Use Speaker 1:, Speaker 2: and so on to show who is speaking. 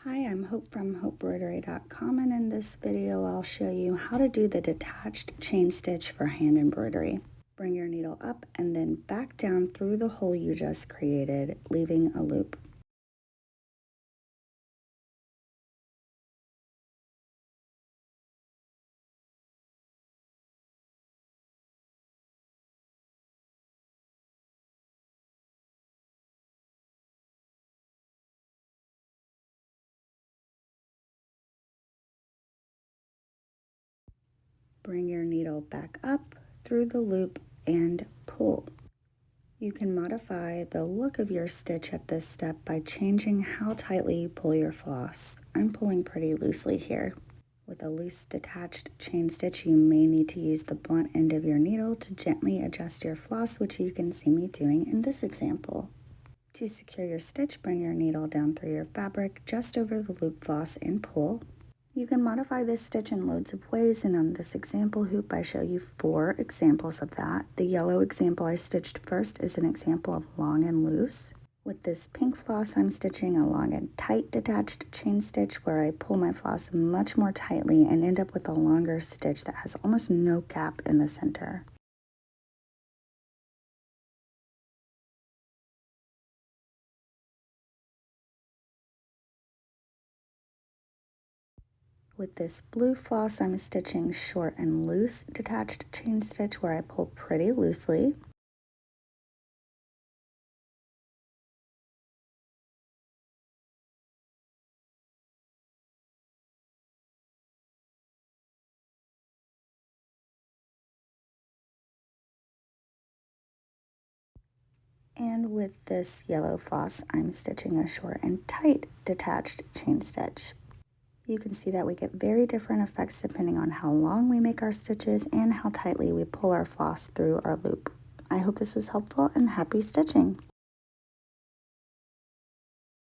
Speaker 1: Hi, I'm Hope from hopebroidery.com, and in this video I'll show you how to do the detached chain stitch for hand embroidery. Bring your needle up and then back down through the hole you just created, leaving a loop. Bring your needle back up through the loop and pull. You can modify the look of your stitch at this step by changing how tightly you pull your floss. I'm pulling pretty loosely here. With a loose detached chain stitch, you may need to use the blunt end of your needle to gently adjust your floss, which you can see me doing in this example. To secure your stitch, bring your needle down through your fabric just over the loop floss and pull. You can modify this stitch in loads of ways, and on this example hoop I show you 4 examples of that. The yellow example I stitched first is an example of long and loose. With this pink floss, I'm stitching a long and tight detached chain stitch where I pull my floss much more tightly and end up with a longer stitch that has almost no gap in the center. With this blue floss, I'm stitching short and loose detached chain stitch where I pull pretty loosely. And with this yellow floss, I'm stitching a short and tight detached chain stitch. You can see that we get very different effects depending on how long we make our stitches and how tightly we pull our floss through our loop. I hope this was helpful and happy stitching!